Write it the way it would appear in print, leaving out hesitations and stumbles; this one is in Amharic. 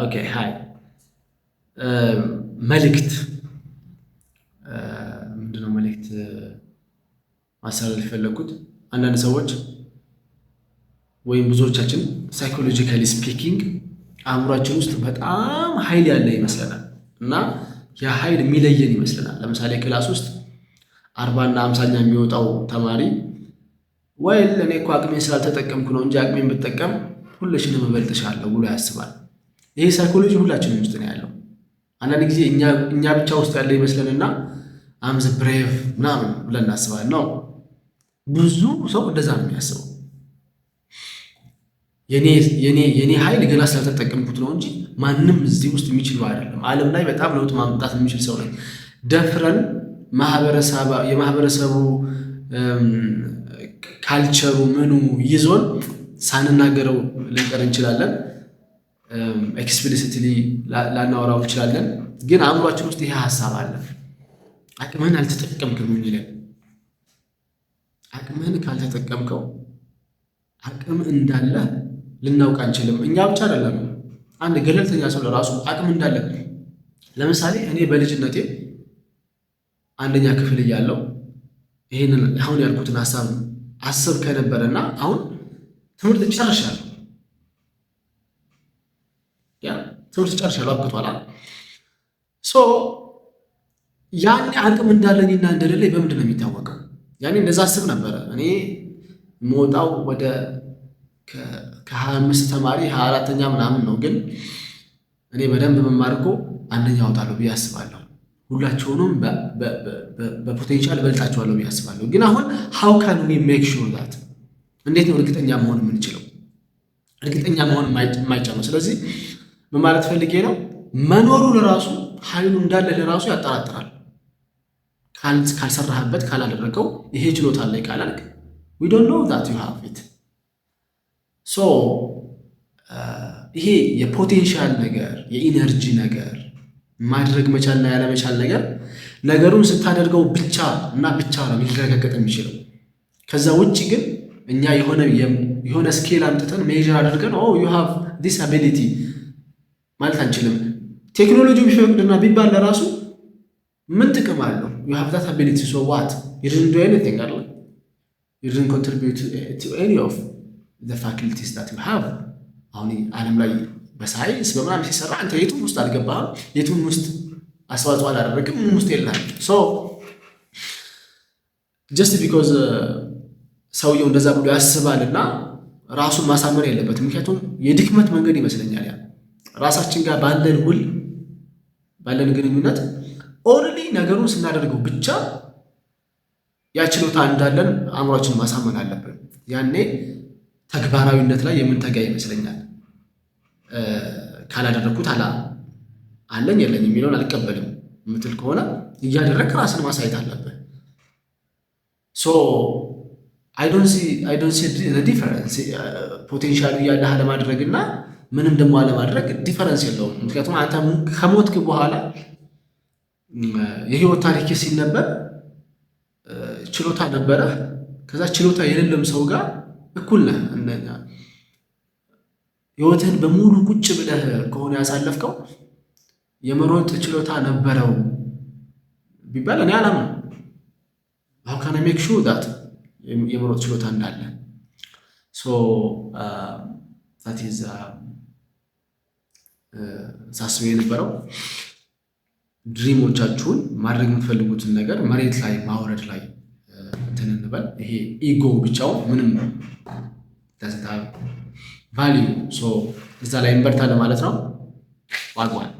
ኦኬ ሃይ መልእክት ምንድነው መልእክት ማስተላለፍ የፈለኩት አንዳንድ ሰዎች ወይም ብዙዎቻችን ሳይኮሎጂካሊ ስፒኪንግ አእምሯችን ውስጥ በጣም ኃይል ያለ ይመስለናል እና ያ ኃይል የሚለየን ይመስለናል። ለምሳሌ ክላስ ውስጥ 40 እና 50ኛ የሚወጣው ተማሪ ወይል እኔ እኮ አቅሜን ስላልተጠቀምኩ ነው እንጂ አቅሜን ብጠቀም ሁልሽንም እበልጥሻለሁ ብሎ ያስባል። ይሄ ሳይኮሎጂ ሁላችንም ውስጥ ነው ያለው። አንዳንድ ጊዜ እኛ ብቻ ውስጥ ያለ ይመስለንና አምዘ ብሬቭ ምናምን ብለን እናስባለን ነው። ብዙ ሰው እንደዛ ነው የሚያስበው። የኔ ኃይል ገና ስላልተጠቀምኩት ነው እንጂ ማንም እዚህ ውስጥ የሚችለው አይደለም። ዓለም ላይ በጣም ለውጥ ማምጣት የሚችል ሰው ነኝ። ደፍረን የማህበረሰቡ ካልቸሩ ምኑ ይዞን ሳንናገረው ልንቀር እንችላለን። ኤክስፕሊሲትሊ ላናወራው እንችላለን። ግን አእምሯችን ውስጥ ይሄ ሀሳብ አለ። አቅምህን አልተጠቀምክም የሚለን። አቅምህን ካልተጠቀምከው አቅም እንዳለ ልናውቅ አንችልም። እኛ ብቻ አይደለም፣ አንድ ገለልተኛ ሰው ለራሱ አቅም እንዳለ። ለምሳሌ እኔ በልጅነቴ አንደኛ ክፍል እያለሁ ይሄንን አሁን ያልኩትን ሀሳብ አስብ ከነበረና አሁን ትምህርት ጨርሻለሁ፣ አብቅቷል። ያኔ አቅም እንዳለኝና እንደሌለኝ በምንድን ነው የሚታወቀው? ያኔ እንደዛ አስብ ነበረ። እኔ የምወጣው ወደ ከ25 ተማሪ 24ኛ ምናምን ነው። ግን እኔ በደንብ መማር እኮ አንደኛ አወጣለሁ ብዬ አስባለሁ። ሁላቸውንም በፖቴንሻል እበልጣቸዋለሁ ብዬ አስባለሁ። ግን አሁን ሃው ካን ዊ ሜክ ሹር ዛት፣ እንዴት ነው እርግጠኛ መሆን የምንችለው? እርግጠኛ መሆን የማይቻለው። ስለዚህ ምን ማለት ፈልጌ ነው፣ መኖሩ ለራሱ ኃይሉ እንዳለ ለራሱ ያጠራጥራል። ካልሰራህበት፣ ካላደረገው፣ ይሄ ችሎታ ላይ ካላልክ we don't know that you have it። ይሄ የፖቴንሻል ነገር፣ የኢነርጂ ነገር፣ ማድረግ መቻልና ያለመቻል ነገር ነገሩን ስታደርገው ብቻ እና ብቻ ነው ሊረጋገጥ የሚችለው። ከዛ ውጭ ግን እኛ የሆነ ስኬል አምጥተን ሜዥር አድርገን you have this ability ማለት አንችልም። ቴክኖሎጂው ቢፈቅድና ቢባል ለራሱ ምን ጥቅም አለው? you have that ability, so what? you didn't do anything አይደል? you didn't contribute to any of the faculties that you have። አሁን ዓለም ላይ በሳይንስ በምናምን ሲሰራ አንተ የቱም ውስጥ አልገባህም፣ የቱም ውስጥ አስተዋጽኦ አላደረግም፣ ምን ውስጥ የለህም። just because ሰውየው እንደዛ ብሎ ያስባልና ራሱን ማሳመን የለበትም። ምክንያቱም የድክመት መንገድ ይመስለኛል ያ ራሳችን ጋር ባለን ግንኙነት ኦንሊ ነገሩን ስናደርገው ብቻ ያ ችሎታ እንዳለን አእምሯችን ማሳመን አለብን። ያኔ ተግባራዊነት ላይ የምንተጋ ይመስለኛል። ካላደረግኩት አለኝ የለኝ የሚለውን አልቀበልም የምትል ከሆነ እያደረግ ራስን ማሳየት አለብን። I don't see the difference። ፖቴንሻሉ ያለህ አለማድረግና ምንም ደግሞ አለማድረግ ዲፈረንስ የለውም። ምክንያቱም አንተ ከሞትክ በኋላ የህይወት ታሪክ ሲነበብ ችሎታ ነበረ፣ ከዛ ችሎታ የሌለም ሰው ጋር እኩል ነህ። እንደኛ ህይወትህን በሙሉ ቁጭ ብለህ ከሆነ ያሳለፍከው የመሮጥ ችሎታ ነበረው ቢባል እኔ አላምንም። how can I make sure that የመሮጥ ችሎታ እንዳለ? that is ሳስበው የነበረው ድሪሞቻችሁን ማድረግ የምትፈልጉትን ነገር መሬት ላይ ማውረድ ላይ እንትን እንበል። ይሄ ኢጎ ብቻው ምንም ቫሊዩ እዛ ላይ እንበርታ ለማለት ነው። ዋግዋን